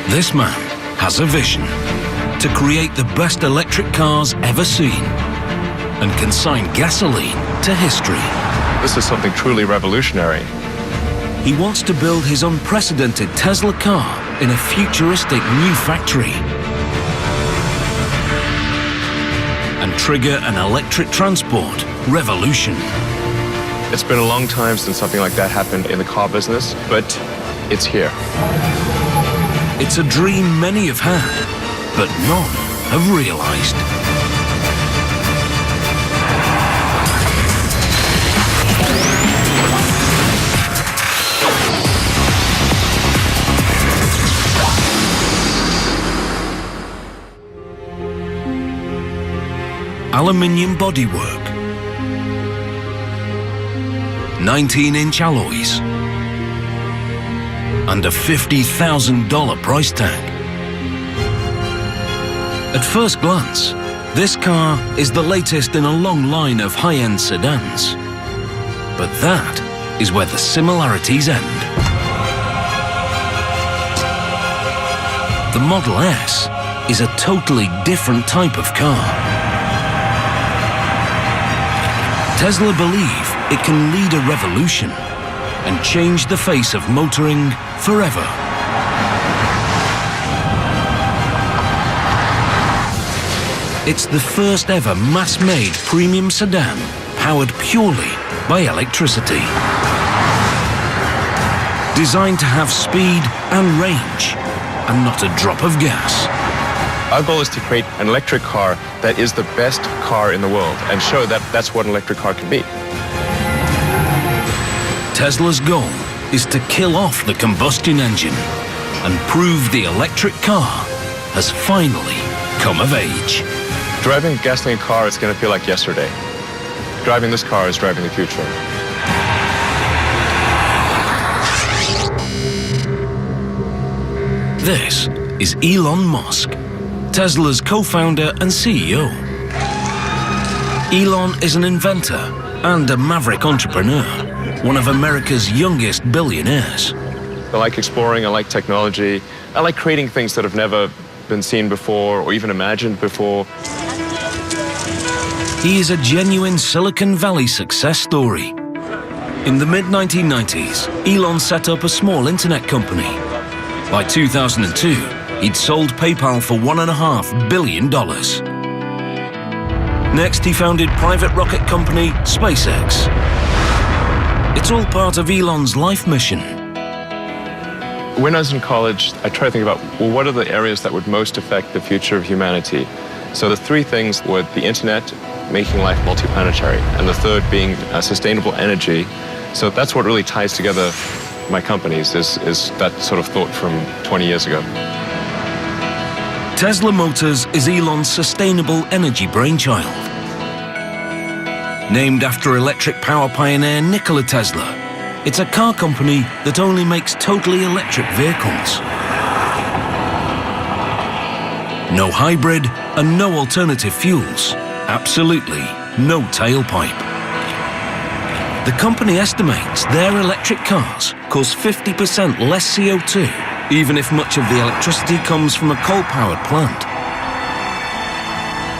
This man has a vision to create the best electric cars ever seen and consign gasoline to history. This is something truly revolutionary. He wants to build his unprecedented Tesla car in a futuristic new factory and trigger an electric transport revolution. It's been a long time since something like that happened in the car business, but it's here. It's a dream many have had, but none have realized. Aluminium bodywork, 19-inch alloys, and a $50,000 price tag. At first glance, this car is the latest in a long line of high-end sedans. But that is where the similarities end. The Model S is a totally different type of car. Tesla believe it can lead a revolution and change the face of motoring forever. It's the first ever mass-made premium sedan powered purely by electricity. Designed to have speed and range and not a drop of gas. Our goal is to create an electric car that is the best car in the world and show that that's what an electric car can be. Tesla's goal is to kill off the combustion engine and prove the electric car has finally come of age. Driving a gasoline car is going to feel like yesterday. Driving this car is driving the future. This is Elon Musk, Tesla's co-founder and CEO. Elon is an inventor and a maverick entrepreneur, one of America's youngest billionaires. I like exploring, I like technology, I like creating things that have never been seen before or even imagined before. He is a genuine Silicon Valley success story. In the mid-1990s, Elon set up a small internet company. By 2002, he'd sold PayPal for $1.5 billion. Next, he founded private rocket company SpaceX. It's all part of Elon's life mission. When I was in college, I tried to think about, well, what are the areas that would most affect the future of humanity? So the three things were the internet, making life multiplanetary, and the third being sustainable energy. So that's what really ties together my companies, is that sort of thought from 20 years ago. Tesla Motors is Elon's sustainable energy brainchild. Named after electric power pioneer Nikola Tesla, it's a car company that only makes totally electric vehicles. No hybrid and no alternative fuels. Absolutely no tailpipe. The company estimates their electric cars cause 50% less CO2, even if much of the electricity comes from a coal-powered plant.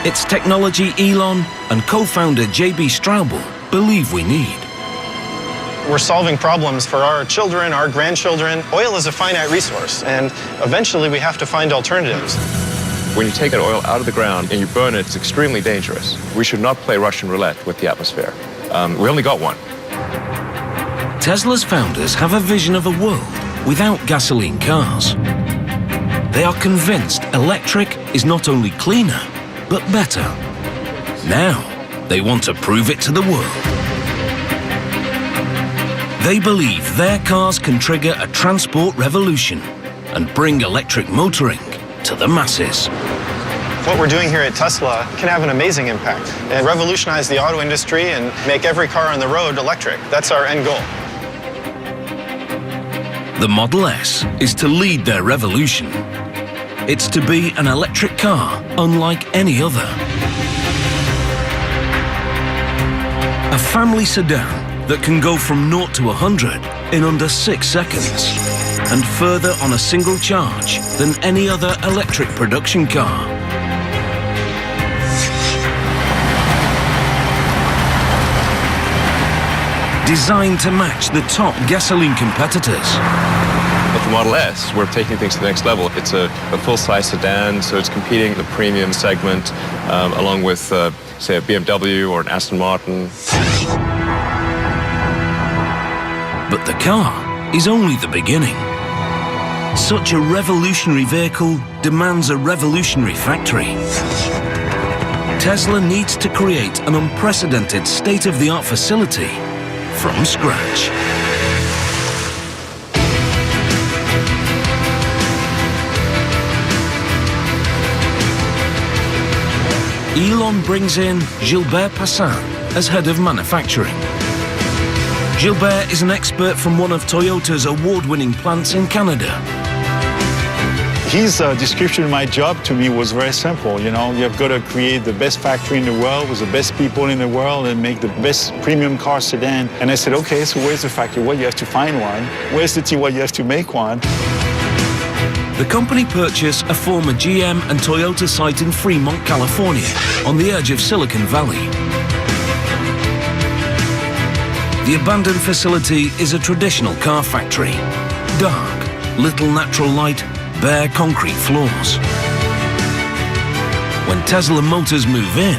It's technology Elon and co-founder J.B. Straubel believe we need. We're solving problems for our children, our grandchildren. Oil is a finite resource, and eventually we have to find alternatives. When you take that oil out of the ground and you burn it, it's extremely dangerous. We should not play Russian roulette with the atmosphere. We only got one. Tesla's founders have a vision of a world without gasoline cars. They are convinced electric is not only cleaner, but better. Now, they want to prove it to the world. They believe their cars can trigger a transport revolution and bring electric motoring to the masses. What we're doing here at Tesla can have an amazing impact and revolutionize the auto industry and make every car on the road electric. That's our end goal. The Model S is to lead their revolution. It's to be an electric car unlike any other. A family sedan that can go from 0 to 100 in under 6 seconds. and further on a single charge than any other electric production car. Designed to match the top gasoline competitors. With the Model S, we're taking things to the next level. It's a full-size sedan, so it's competing in the premium segment along with, say, a BMW or an Aston Martin. But the car is only the beginning. Such a revolutionary vehicle demands a revolutionary factory. Tesla needs to create an unprecedented state-of-the-art facility from scratch. Elon brings in Gilbert Passin as head of manufacturing. Gilbert is an expert from one of Toyota's award-winning plants in Canada. His description of my job to me was very simple. You know, you've got to create the best factory in the world with the best people in the world and make the best premium car sedan. And I said, okay, so where's the factory? Well, you have to find one. Where's the team? Well, you have to make one. The company purchased a former GM and Toyota site in Fremont, California, on the edge of Silicon Valley. The abandoned facility is a traditional car factory. Dark, little natural light, bare concrete floors. When Tesla Motors move in,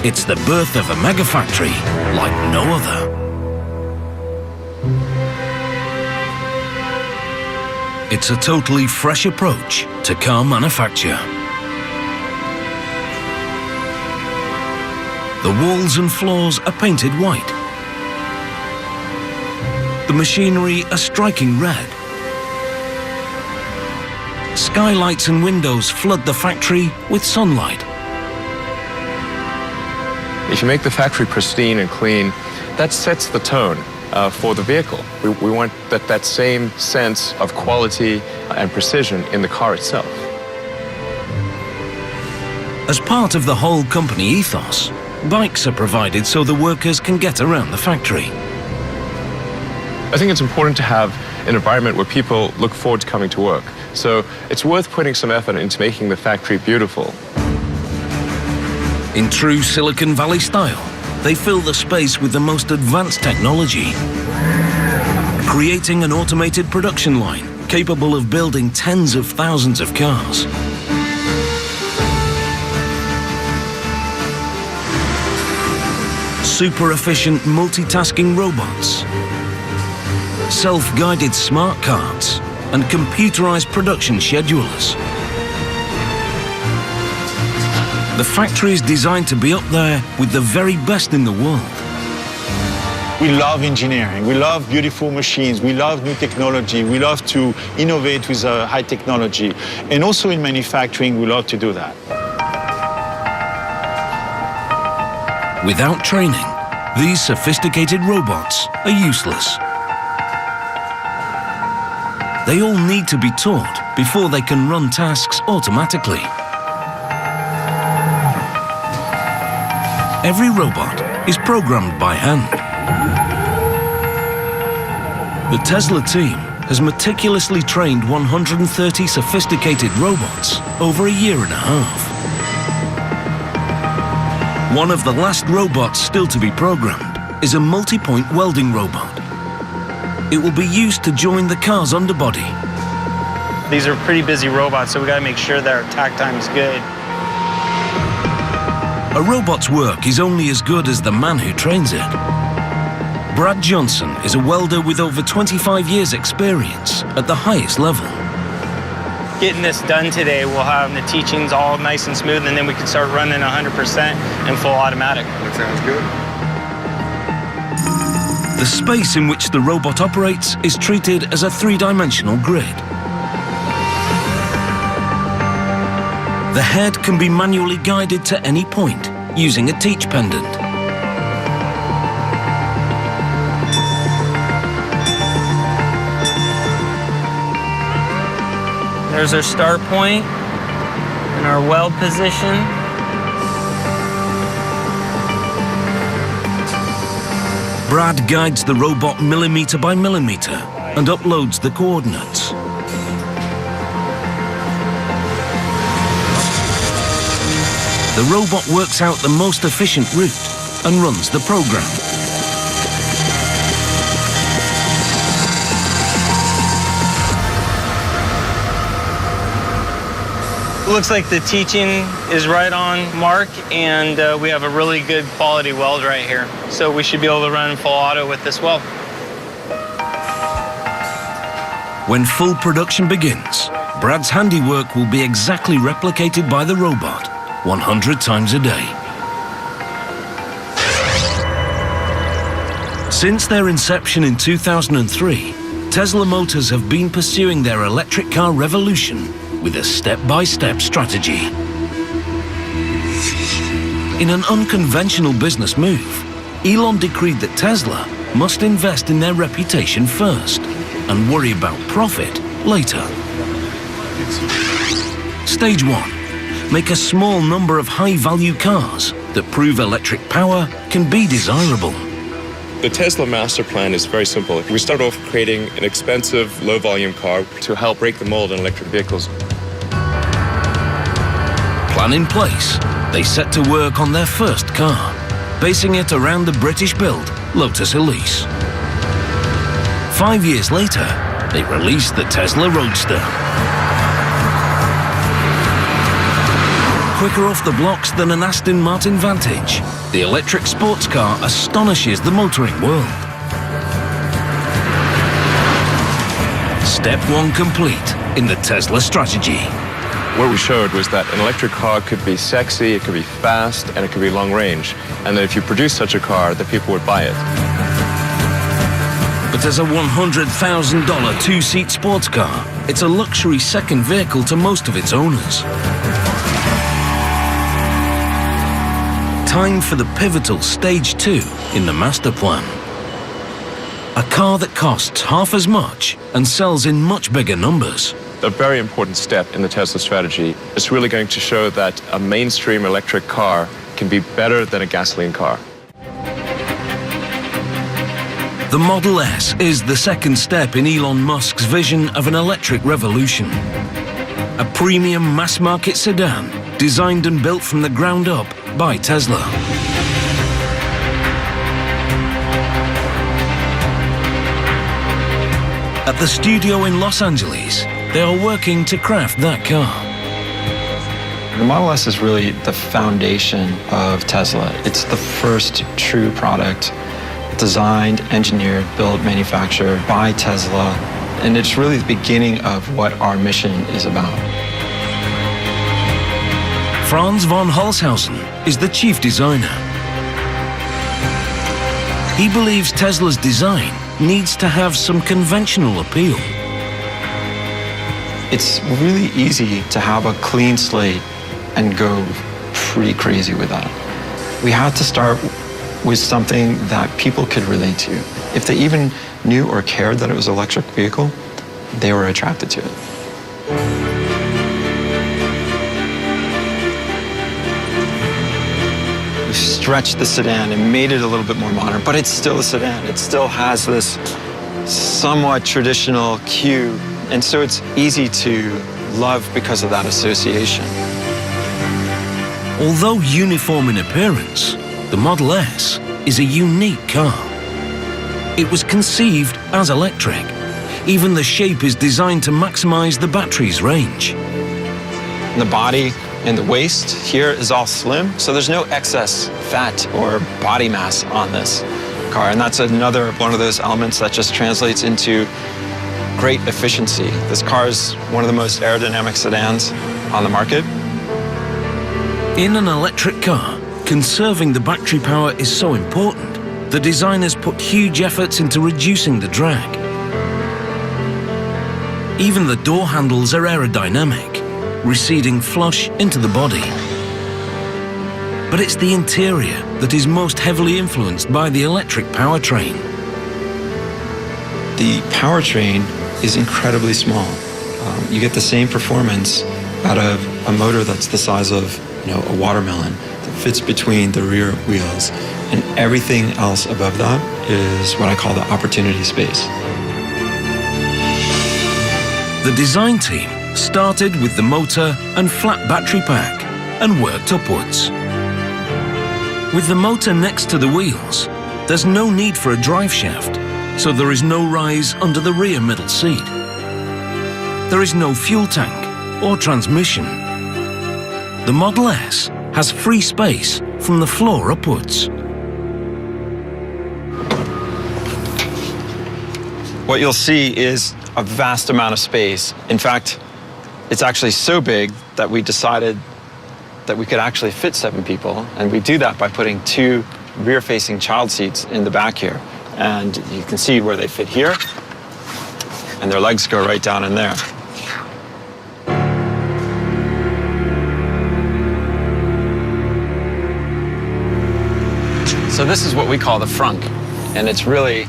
it's the birth of a megafactory like no other. It's a totally fresh approach to car manufacture. The walls and floors are painted white. The machinery a striking red. Skylights and windows flood the factory with sunlight. If you make the factory pristine and clean, that sets the tone for the vehicle. We want that same sense of quality and precision in the car itself. As part of the whole company ethos, bikes are provided so the workers can get around the factory. I think it's important to have an environment where people look forward to coming to work. So it's worth putting some effort into making the factory beautiful. In true Silicon Valley style, they fill the space with the most advanced technology, creating an automated production line capable of building tens of thousands of cars. Super efficient multitasking robots, self-guided smart carts, and computerized production schedulers. The factory is designed to be up there with the very best in the world. We love engineering. We love beautiful machines. We love new technology. We love to innovate with high technology. And also in manufacturing, we love to do that. Without training, these sophisticated robots are useless. They all need to be taught before they can run tasks automatically. Every robot is programmed by hand. The Tesla team has meticulously trained 130 sophisticated robots over a year and a half. One of the last robots still to be programmed is a multi-point welding robot. It will be used to join the car's underbody. These are pretty busy robots, so we got to make sure that our takt time is good. A robot's work is only as good as the man who trains it. Brad Johnson is a welder with over 25 years' experience at the highest level. Getting this done today, we'll have the teachings all nice and smooth, and then we can start running 100% in full automatic. That sounds good. The space in which the robot operates is treated as a three-dimensional grid. The head can be manually guided to any point using a teach pendant. There's our start point and our weld position. Brad guides the robot millimeter by millimeter and uploads the coordinates. the robot works out the most efficient route and runs the program. Looks like the teaching is right on mark, and we have a really good quality weld right here. So we should be able to run full auto with this weld. When full production begins, Brad's handiwork will be exactly replicated by the robot 100 times a day. Since their inception in 2003, Tesla Motors have been pursuing their electric car revolution with a step-by-step strategy. In an unconventional business move, Elon decreed that Tesla must invest in their reputation first and worry about profit later. Stage 1. Make a small number of high-value cars that prove electric power can be desirable. The Tesla master plan is very simple. We start off creating an expensive, low-volume car to help break the mold in electric vehicles. Plan in place, they set to work on their first car, basing it around the British-built Lotus Elise. 5 years later, they released the Tesla Roadster. Quicker off the blocks than an Aston Martin Vantage, the electric sports car astonishes the motoring world. Step 1 complete in the Tesla strategy. What we showed was that an electric car could be sexy, it could be fast, and it could be long range. And that if you produce such a car, that people would buy it. But as a $100,000 two-seat sports car, it's a luxury second vehicle to most of its owners. Time for the pivotal Stage 2 in the master plan. A car that costs half as much and sells in much bigger numbers. A very important step in the Tesla strategy is really going to show that a mainstream electric car can be better than a gasoline car. The Model S is the second step in Elon Musk's vision of an electric revolution. A premium mass-market sedan designed and built from the ground up by Tesla. At the studio in Los Angeles, they are working to craft that car. The Model S is really the foundation of Tesla. It's the first true product designed, engineered, built, manufactured by Tesla. And it's really the beginning of what our mission is about. Franz von Holzhausen is the chief designer. He believes Tesla's design needs to have some conventional appeal. It's really easy to have a clean slate and go pretty crazy with that. We had to start with something that people could relate to. If they even knew or cared that it was an electric vehicle, they were attracted to it. We stretched the sedan and made it a little bit more modern, but it's still a sedan. It still has this somewhat traditional queue, and so it's easy to love because of that association. Although uniform in appearance, the Model S is a unique car. It was conceived as electric. Even the shape is designed to maximize the battery's range. The body and the waist here is all slim, so there's no excess fat or body mass on this car. And that's another one of those elements that just translates into great efficiency. This car is one of the most aerodynamic sedans on the market. In an electric car, conserving the battery power is so important. The designers put huge efforts into reducing the drag. Even the door handles are aerodynamic, receding flush into the body. But it's the interior that is most heavily influenced by the electric powertrain. The powertrain is incredibly small. You get the same performance out of a motor that's the size of, a watermelon that fits between the rear wheels, and everything else above that is what I call the opportunity space. The design team started with the motor and flat battery pack and worked upwards. With the motor next to the wheels, there's no need for a drive shaft, so there is no rise under the rear middle seat. There is no fuel tank or transmission. The Model S has free space from the floor upwards. What you'll see is a vast amount of space. In fact, it's actually so big that we decided that we could actually fit 7 people, and we do that by putting 2 rear-facing child seats in the back here. And you can see where they fit here, and their legs go right down in there. So this is what we call the frunk, and it's really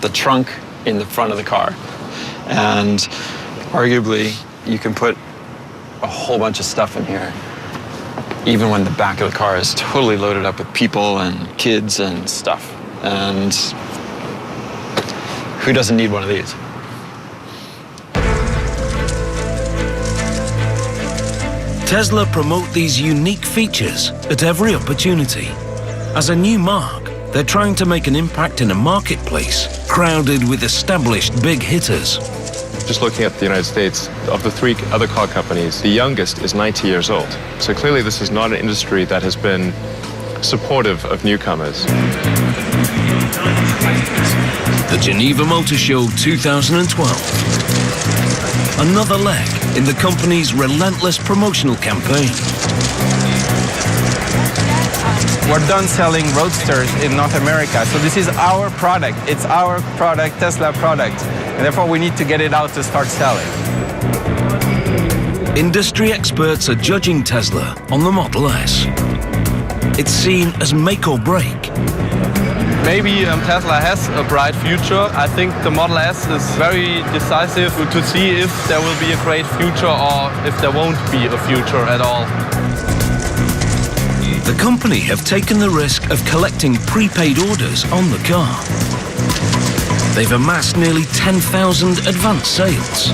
the trunk in the front of the car. And arguably, you can put a whole bunch of stuff in here, even when the back of the car is totally loaded up with people and kids and stuff. And who doesn't need one of these? Tesla promote these unique features at every opportunity. As a new mark, they're trying to make an impact in a marketplace crowded with established big hitters. Just looking at the United States, of the 3 other car companies, the youngest is 90 years old. So clearly this is not an industry that has been supportive of newcomers. The Geneva Motor Show 2012. Another leg in the company's relentless promotional campaign. We're done selling Roadsters in North America, so this is our product. It's our product, Tesla product, and therefore we need to get it out to start selling. Industry experts are judging Tesla on the Model S. It's seen as make or break. Maybe Tesla has a bright future. I think the Model S is very decisive to see if there will be a great future or if there won't be a future at all. The company have taken the risk of collecting prepaid orders on the car. They've amassed nearly 10,000 advanced sales.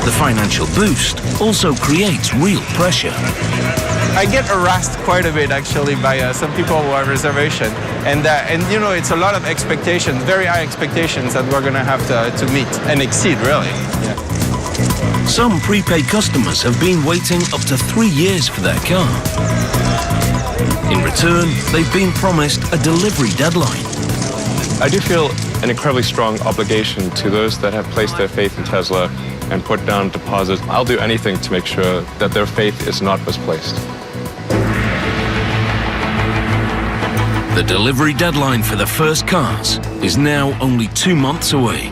The financial boost also creates real pressure. I get harassed quite a bit actually by some people who have reservation, and you know, it's a lot of expectations, very high expectations that we're going to have to meet and exceed, really. Yeah. Some prepaid customers have been waiting up to 3 years for their car. In return, they've been promised a delivery deadline. I do feel an incredibly strong obligation to those that have placed their faith in Tesla and put down deposits. I'll do anything to make sure that their faith is not misplaced. The delivery deadline for the first cars is now only 2 months away.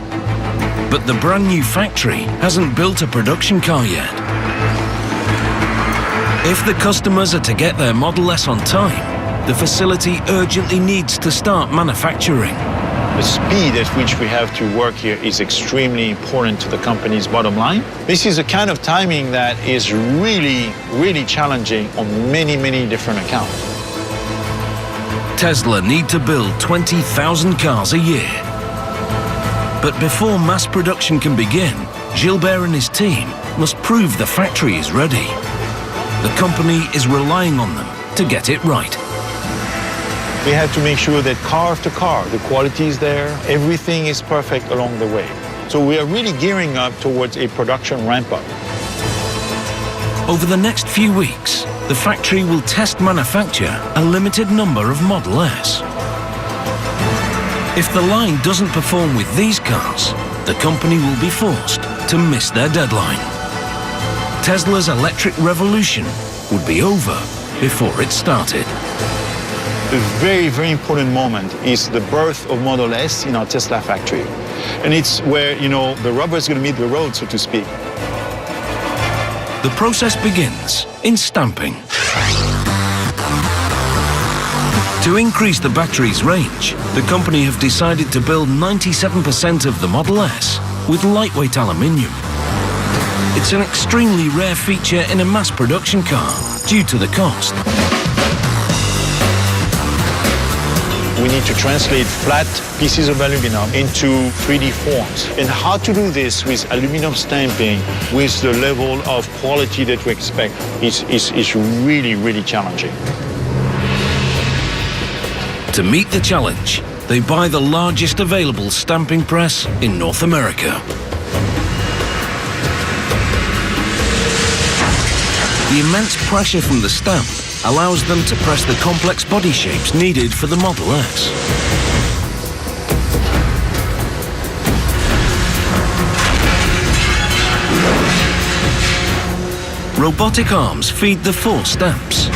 But the brand new factory hasn't built a production car yet. If the customers are to get their Model S on time, the facility urgently needs to start manufacturing. The speed at which we have to work here is extremely important to the company's bottom line. This is a kind of timing that is really, really challenging on many, many different accounts. Tesla need to build 20,000 cars a year. But before mass production can begin, Gilbert and his team must prove the factory is ready. The company is relying on them to get it right. We have to make sure that car after car, the quality is there, everything is perfect along the way. So we are really gearing up towards a production ramp-up. Over the next few weeks, the factory will test manufacture a limited number of Model S. If the line doesn't perform with these cars, the company will be forced to miss their deadline. Tesla's electric revolution would be over before it started. A very, very important moment is the birth of Model S in our Tesla factory. And it's where, you know, the rubber is going to meet the road, so to speak. The process begins in stamping. To increase the battery's range, the company have decided to build 97% of the Model S with lightweight aluminium. It's an extremely rare feature in a mass production car due to the cost. We need to translate flat pieces of aluminum into 3D forms. And how to do this with aluminum stamping with the level of quality that we expect is really, really challenging. To meet the challenge, they buy the largest available stamping press in North America. The immense pressure from the stamp allows them to press the complex body shapes needed for the Model S. Robotic arms feed the 4 stamps.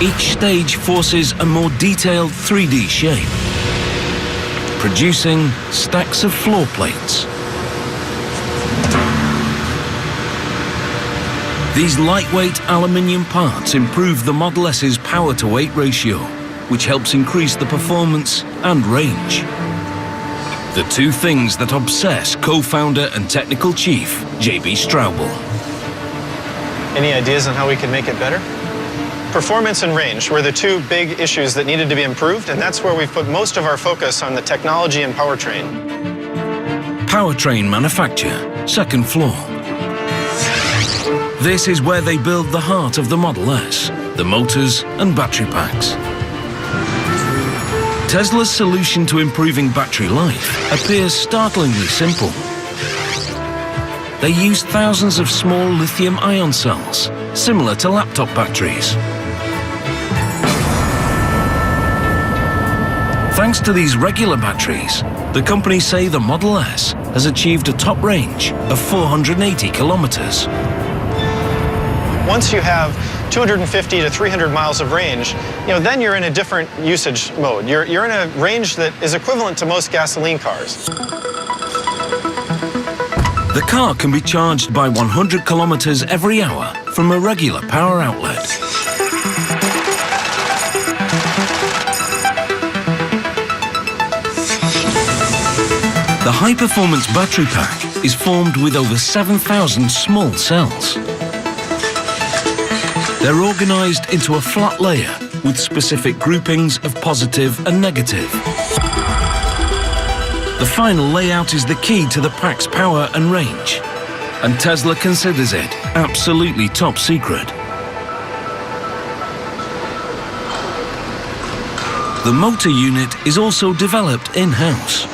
Each stage forces a more detailed 3D shape, producing stacks of floor plates. These lightweight aluminium parts improve the Model S's power-to-weight ratio, which helps increase the performance and range. The two things that obsess co-founder and technical chief, J.B. Straubel. Any ideas on how we can make it better? Performance and range were the two big issues that needed to be improved, and that's where we've put most of our focus on the technology and powertrain. Powertrain manufacture, 2nd floor. This is where they build the heart of the Model S, the motors and battery packs. Tesla's solution to improving battery life appears startlingly simple. They use thousands of small lithium-ion cells, similar to laptop batteries. Thanks to these regular batteries, the company say the Model S has achieved a top range of 480 kilometers. Once you have 250 to 300 miles of range, then you're in a different usage mode. You're in a range that is equivalent to most gasoline cars. The car can be charged by 100 kilometers every hour from a regular power outlet. The high-performance battery pack is formed with over 7,000 small cells. They're organized into a flat layer with specific groupings of positive and negative. The final layout is the key to the pack's power and range, and Tesla considers it absolutely top secret. The motor unit is also developed in-house.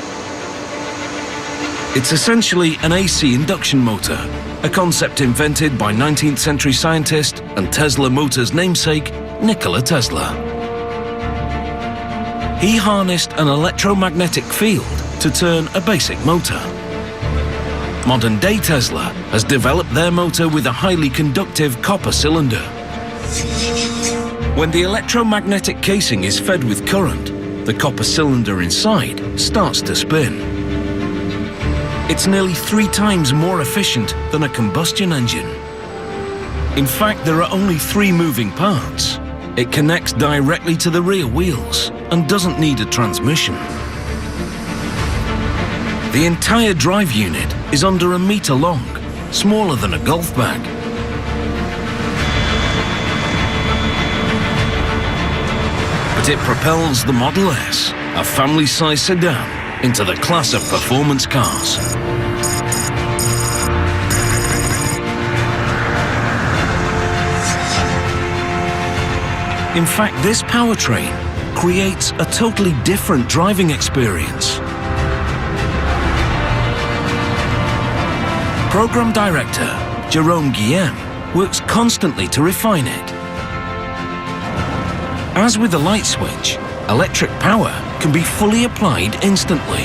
It's essentially an AC induction motor, a concept invented by 19th century scientist and Tesla Motors namesake, Nikola Tesla. He harnessed an electromagnetic field to turn a basic motor. Modern-day Tesla has developed their motor with a highly conductive copper cylinder. When the electromagnetic casing is fed with current, the copper cylinder inside starts to spin. It's nearly 3 times more efficient than a combustion engine. In fact, there are only 3 moving parts. It connects directly to the rear wheels and doesn't need a transmission. The entire drive unit is under a meter long, smaller than a golf bag. But it propels the Model S, a family-size sedan, into the class of performance cars. In fact, this powertrain creates a totally different driving experience. Program Director Jerome Guillem works constantly to refine it. As with the light switch, electric power can be fully applied instantly.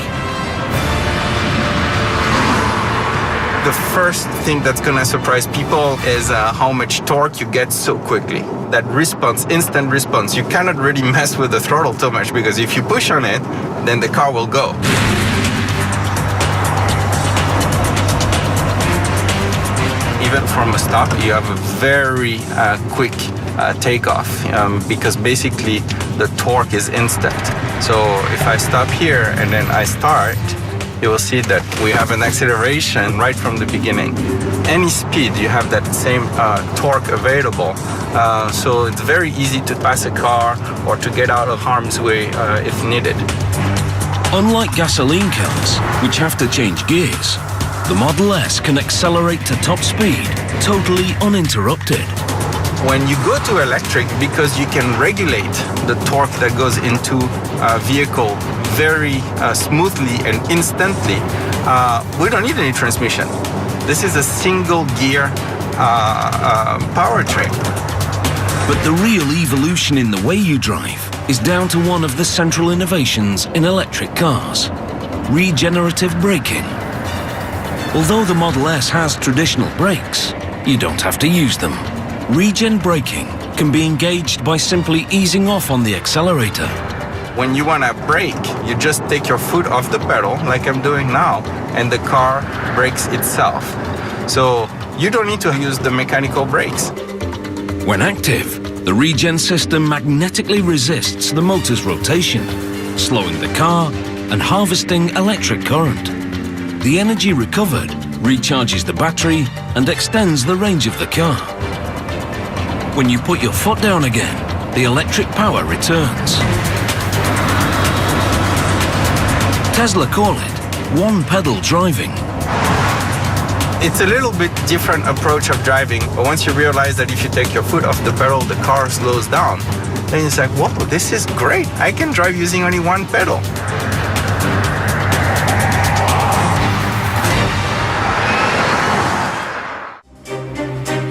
The first thing that's gonna surprise people is how much torque you get so quickly. That response, instant response, you cannot really mess with the throttle too much because if you push on it, then the car will go. Even from a stop, you have a very quick takeoff because basically the torque is instant. So if I stop here and then I start, you will see that we have an acceleration right from the beginning. Any speed, you have that same torque available. So it's very easy to pass a car or to get out of harm's way if needed. Unlike gasoline cars, which have to change gears, the Model S can accelerate to top speed totally uninterrupted. When you go to electric, because you can regulate the torque that goes into a vehicle very smoothly and instantly, we don't need any transmission. This is a single gear powertrain. But the real evolution in the way you drive is down to one of the central innovations in electric cars: regenerative braking. Although the Model S has traditional brakes, you don't have to use them. Regen braking can be engaged by simply easing off on the accelerator. When you want to brake, you just take your foot off the pedal, like I'm doing now, and the car brakes itself. So you don't need to use the mechanical brakes. When active, the regen system magnetically resists the motor's rotation, slowing the car and harvesting electric current. The energy recovered recharges the battery and extends the range of the car. When you put your foot down again, the electric power returns. Tesla call it one-pedal driving. It's a little bit different approach of driving, but once you realize that if you take your foot off the pedal, the car slows down, then it's like, whoa, this is great. I can drive using only one pedal.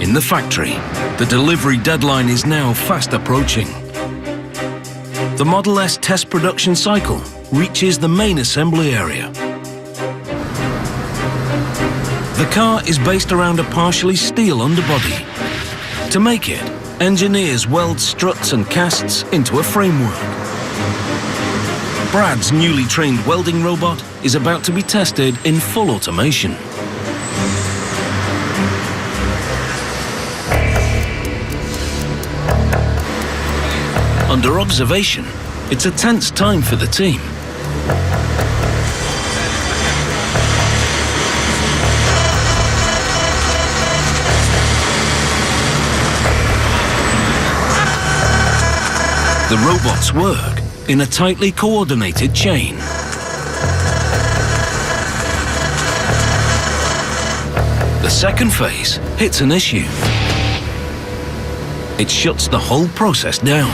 In the factory, the delivery deadline is now fast approaching. The Model S test production cycle reaches the main assembly area. The car is based around a partially steel underbody. To make it, engineers weld struts and casts into a framework. Brad's newly trained welding robot is about to be tested in full automation. Under observation, it's a tense time for the team. The robots work in a tightly coordinated chain. The second phase hits an issue. It shuts the whole process down.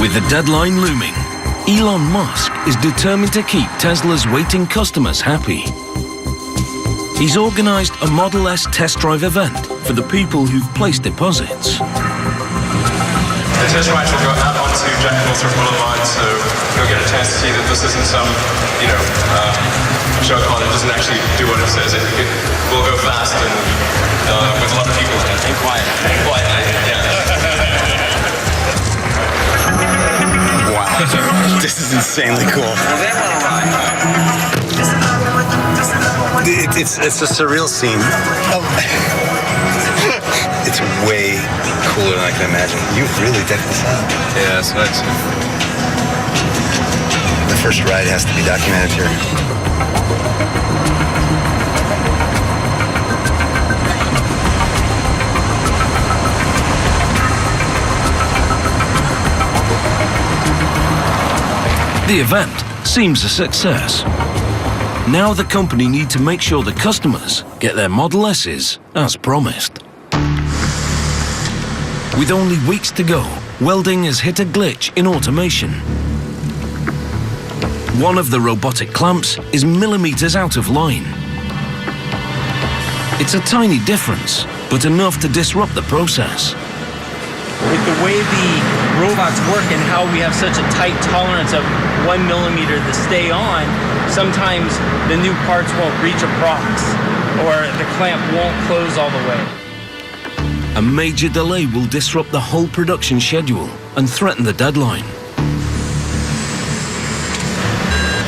With the deadline looming, Elon Musk is determined to keep Tesla's waiting customers happy. He's organized a Model S test drive event for the people who've placed deposits. The test rides will go out onto Jack Northrop Boulevard, so you'll get a chance to see that this isn't some, show car that doesn't actually do what it says. It will go fast and with a lot of people in it. And quiet. Yeah. Wow, this is insanely cool. It's a surreal scene. It's way cooler than I can imagine. You've really decked this out. Yeah, so that's The first ride has to be documented here. The event seems a success. Now the company need to make sure the customers get their Model S's as promised. With only weeks to go, welding has hit a glitch in automation. One of the robotic clamps is millimeters out of line. It's a tiny difference, but enough to disrupt the process. With the way the robots work and how we have such a tight tolerance of 1 millimeter to stay on, sometimes the new parts won't reach a prox or the clamp won't close all the way. A major delay will disrupt the whole production schedule and threaten the deadline.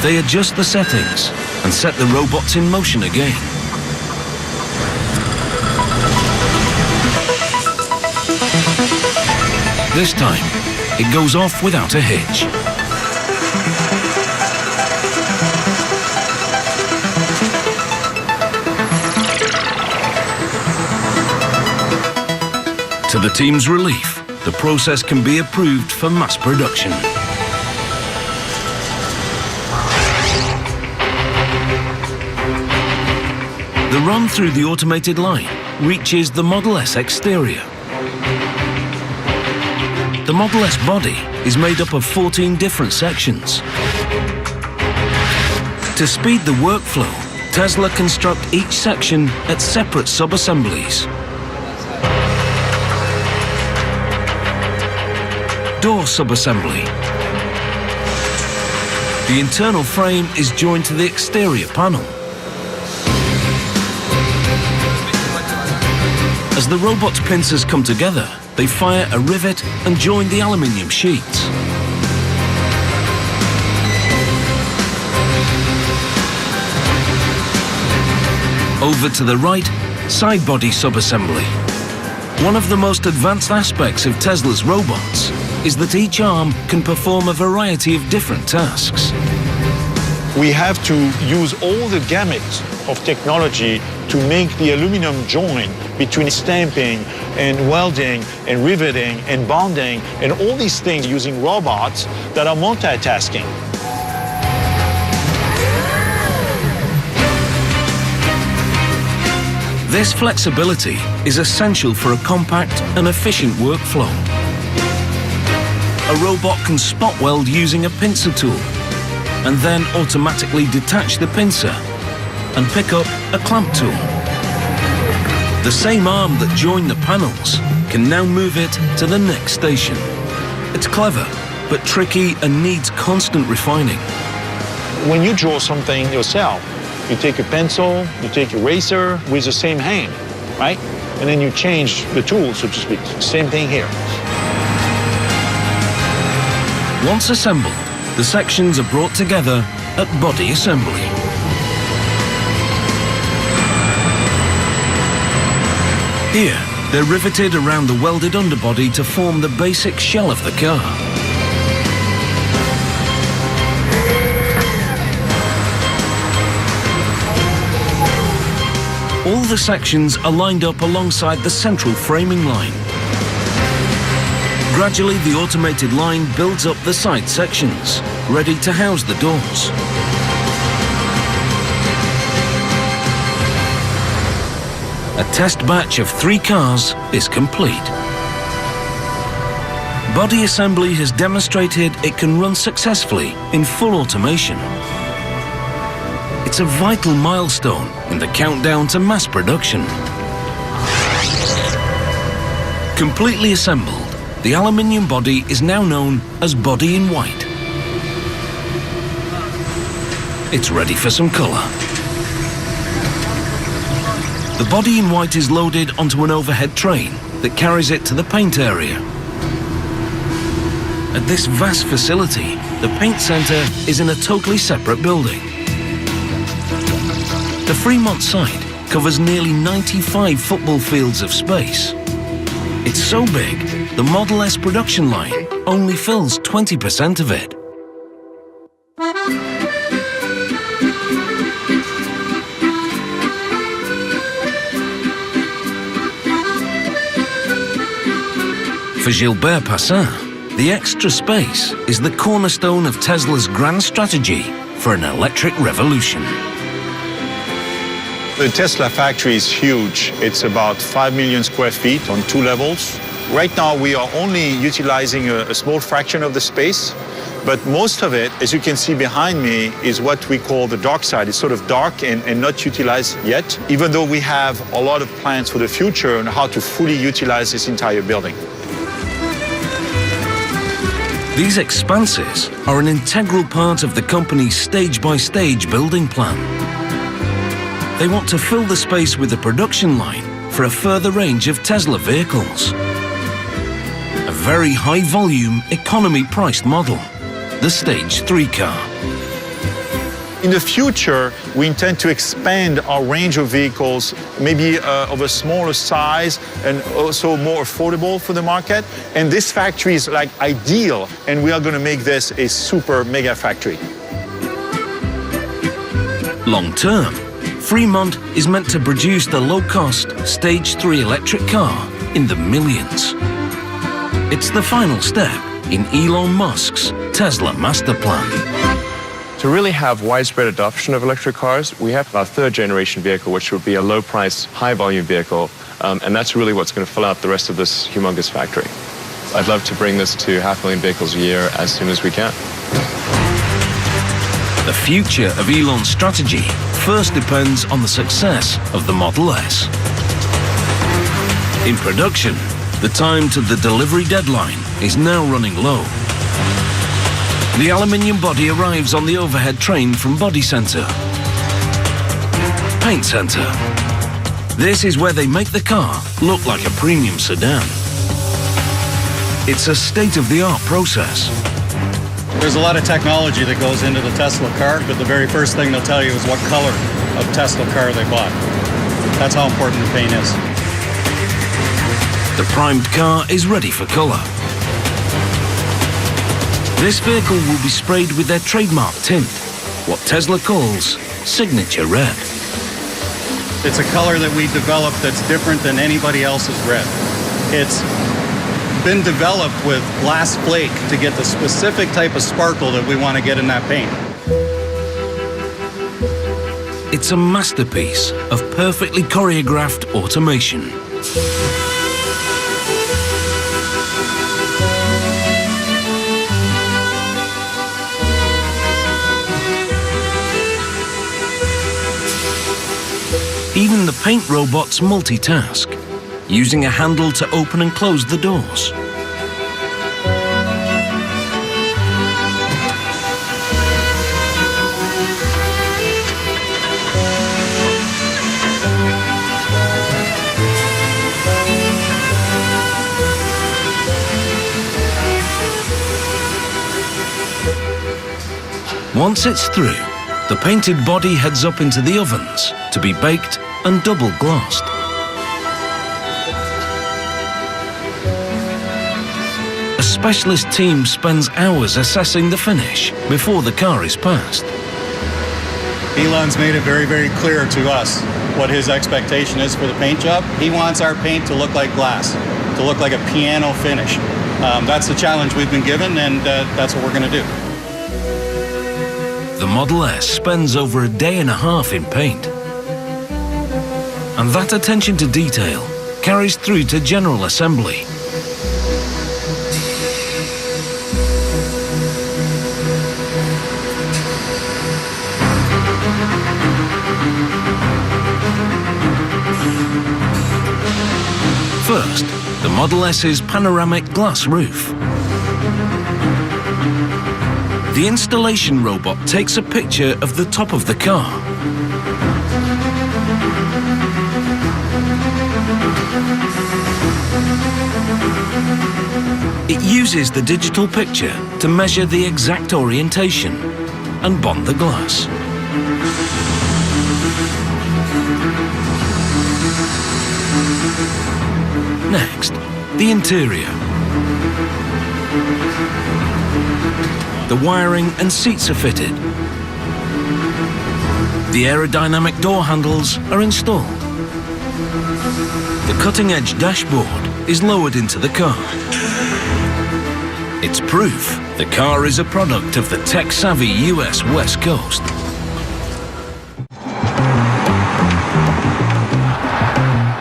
They adjust the settings and set the robots in motion again. This time, it goes off without a hitch. To the team's relief, the process can be approved for mass production. The run through the automated line reaches the Model S exterior. The Model S body is made up of 14 different sections. To speed the workflow, Tesla construct each section at separate sub-assemblies. Door sub-assembly. The internal frame is joined to the exterior panel. As the robot's pincers come together, they fire a rivet and join the aluminium sheets. Over to the right, side body sub-assembly. One of the most advanced aspects of Tesla's robots is that each arm can perform a variety of different tasks. We have to use all the gamut of technology to make the aluminum joint between stamping and welding and riveting and bonding and all these things using robots that are multitasking. This flexibility is essential for a compact and efficient workflow. A robot can spot weld using a pincer tool and then automatically detach the pincer and pick up a clamp tool. The same arm that joined the panels can now move it to the next station. It's clever, but tricky and needs constant refining. When you draw something yourself, you take a pencil, you take a eraser with the same hand, right? And then you change the tool, so to speak. Same thing here. Once assembled, the sections are brought together at body assembly. Here, they're riveted around the welded underbody to form the basic shell of the car. All the sections are lined up alongside the central framing line. Gradually, the automated line builds up the side sections, ready to house the doors. A test batch of 3 cars is complete. Body assembly has demonstrated it can run successfully in full automation. It's a vital milestone in the countdown to mass production. Completely assembled, the aluminium body is now known as body in white. It's ready for some color. The body in white is loaded onto an overhead train that carries it to the paint area. At this vast facility, the paint center is in a totally separate building. The Fremont site covers nearly 95 football fields of space. It's so big, the Model S production line only fills 20% of it. For Gilbert Passin, the extra space is the cornerstone of Tesla's grand strategy for an electric revolution. The Tesla factory is huge. It's about 5 million square feet on 2 levels. Right now, we are only utilizing a small fraction of the space, but most of it, as you can see behind me, is what we call the dark side. It's sort of dark and not utilized yet, even though we have a lot of plans for the future on how to fully utilize this entire building. These expanses are an integral part of the company's stage-by-stage building plan. They want to fill the space with a production line for a further range of Tesla vehicles. A very high-volume, economy-priced model, the Stage 3 car. In the future, we intend to expand our range of vehicles, maybe of a smaller size and also more affordable for the market. And this factory is like ideal, and we are going to make this a super mega factory. Long term, Fremont is meant to produce the low-cost Stage 3 electric car in the millions. It's the final step in Elon Musk's Tesla master plan. To really have widespread adoption of electric cars, we have our third generation vehicle, which would be a low price, high volume vehicle. And that's really what's going to fill out the rest of this humongous factory. I'd love to bring this to 500,000 vehicles a year as soon as we can. The future of Elon's strategy first depends on the success of the Model S. In production, the time to the delivery deadline is now running low. The aluminium body arrives on the overhead train from Body Center. Paint Center. This is where they make the car look like a premium sedan. It's a state-of-the-art process. There's a lot of technology that goes into the Tesla car, but the very first thing they'll tell you is what color of Tesla car they bought. That's how important the paint is. The primed car is ready for color. This vehicle will be sprayed with their trademark tint, what Tesla calls signature red. It's a color that we developed that's different than anybody else's red. It's been developed with glass flake to get the specific type of sparkle that we want to get in that paint. It's a masterpiece of perfectly choreographed automation. Even the paint robots multitask, using a handle to open and close the doors. Once it's through, the painted body heads up into the ovens to be baked and double glossed. A specialist team spends hours assessing the finish before the car is passed. Elon's made it very, very clear to us what his expectation is for the paint job. He wants our paint to look like glass, to look like a piano finish. That's the challenge we've been given, and that's what we're going to do. The Model S spends over a day and a half in paint. And that attention to detail carries through to general assembly. First, the Model S's panoramic glass roof. The installation robot takes a picture of the top of the car. It uses the digital picture to measure the exact orientation and bond the glass. Next, the interior. The wiring and seats are fitted. The aerodynamic door handles are installed. The cutting-edge dashboard is lowered into the car. It's proof the car is a product of the tech-savvy US West Coast.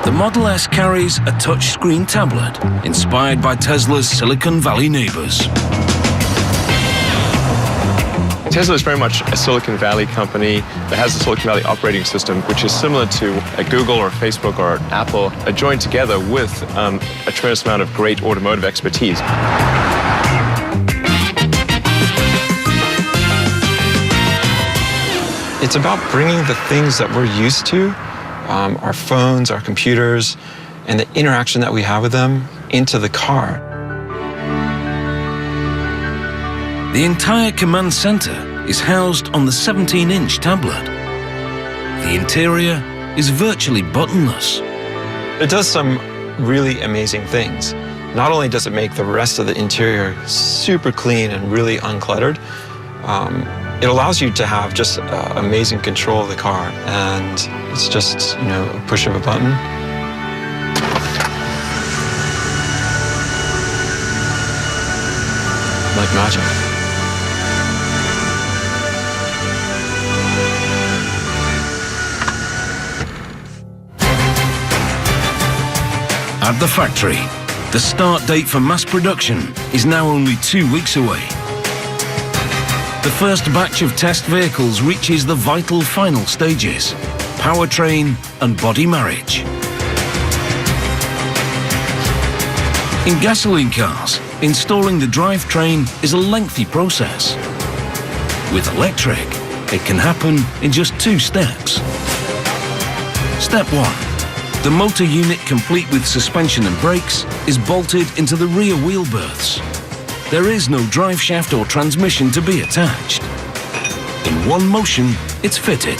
The Model S carries a touchscreen tablet inspired by Tesla's Silicon Valley neighbors. Tesla is very much a Silicon Valley company that has a Silicon Valley operating system, which is similar to a Google or a Facebook or an Apple, joined together with a tremendous amount of great automotive expertise. It's about bringing the things that we're used to, our phones, our computers, and the interaction that we have with them into the car. The entire command center is housed on the 17-inch tablet. The interior is virtually buttonless. It does some really amazing things. Not only does it make the rest of the interior super clean and really uncluttered, it allows you to have just amazing control of the car, and it's just, you know, a push of a button. Like magic. At the factory, the start date for mass production is now only 2 weeks away. The first batch of test vehicles reaches the vital final stages: powertrain and body marriage. In gasoline cars, installing the drivetrain is a lengthy process. With electric, it can happen in just 2 steps. Step 1. The motor unit, complete with suspension and brakes, is bolted into the rear wheel berths. There is no drive shaft or transmission to be attached. In one motion, it's fitted.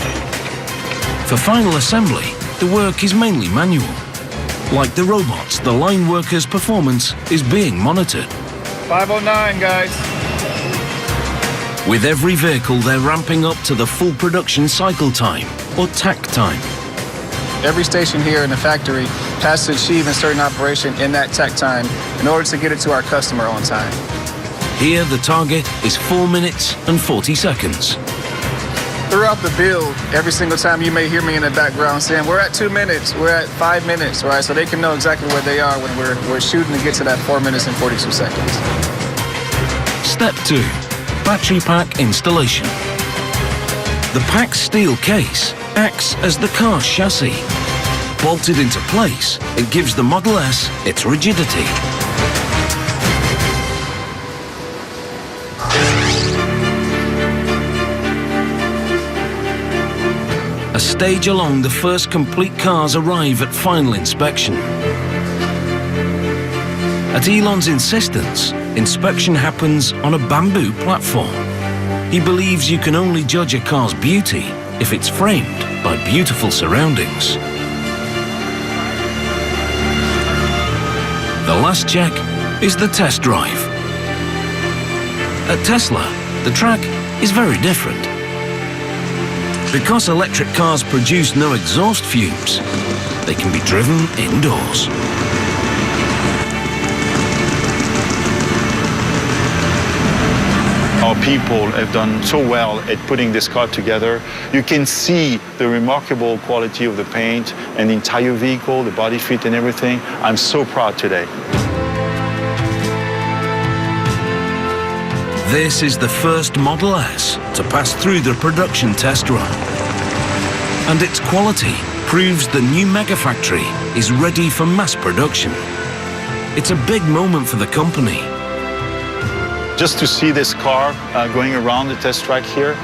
For final assembly, the work is mainly manual. Like the robots, the line workers' performance is being monitored. 509, guys. With every vehicle, they're ramping up to the full production cycle time, or TAC time. Every station here in the factory has to achieve a certain operation in that TAC time in order to get it to our customer on time. Here, the target is 4 minutes and 40 seconds. Throughout the build, every single time you may hear me in the background saying, we're at 2 minutes, we're at 5 minutes, right? So they can know exactly where they are when we're shooting to get to that 4 minutes and 42 seconds. Step 2. Battery pack installation. The pack's steel case acts as the car's chassis. Bolted into place, it gives the Model S its rigidity. A stage along, the first complete cars arrive at final inspection. At Elon's insistence, inspection happens on a bamboo platform. He believes you can only judge a car's beauty if it's framed by beautiful surroundings. The last check is the test drive. At Tesla, the track is very different. Because electric cars produce no exhaust fumes, they can be driven indoors. Our people have done so well at putting this car together. You can see the remarkable quality of the paint and the entire vehicle, the body fit and everything. I'm so proud today. This is the first Model S to pass through the production test run. And its quality proves the new Megafactory is ready for mass production. It's a big moment for the company. Just to see this car going around the test track here,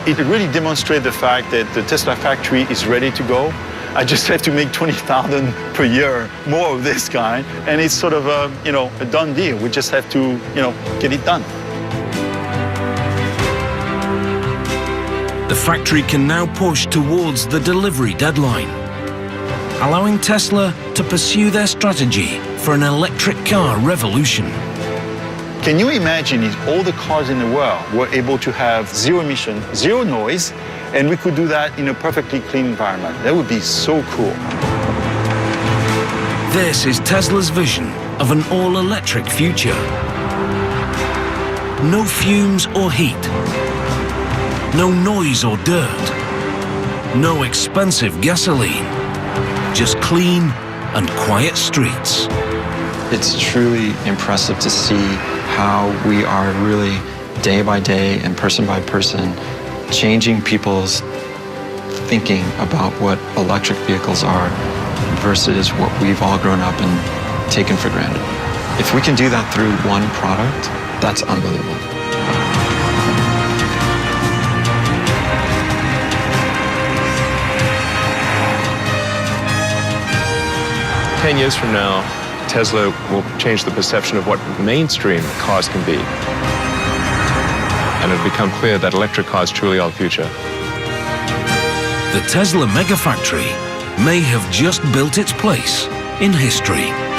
it really demonstrates the fact that the Tesla factory is ready to go. I just have to make 20,000 per year more of this kind, and it's sort of a, a done deal. We just have to, get it done. The factory can now push towards the delivery deadline, allowing Tesla to pursue their strategy for an electric car revolution. Can you imagine if all the cars in the world were able to have zero emission, zero noise, and we could do that in a perfectly clean environment? That would be so cool. This is Tesla's vision of an all-electric future. No fumes or heat. No noise or dirt. No expensive gasoline. Just clean and quiet streets. It's truly impressive to see how we are really day by day and person by person changing people's thinking about what electric vehicles are versus what we've all grown up and taken for granted. If we can do that through one product, that's unbelievable. "10 years from now, Tesla will change the perception of what mainstream cars can be. and it become clear that electric cars truly are the future. The Tesla Megafactory may have just built its place in history.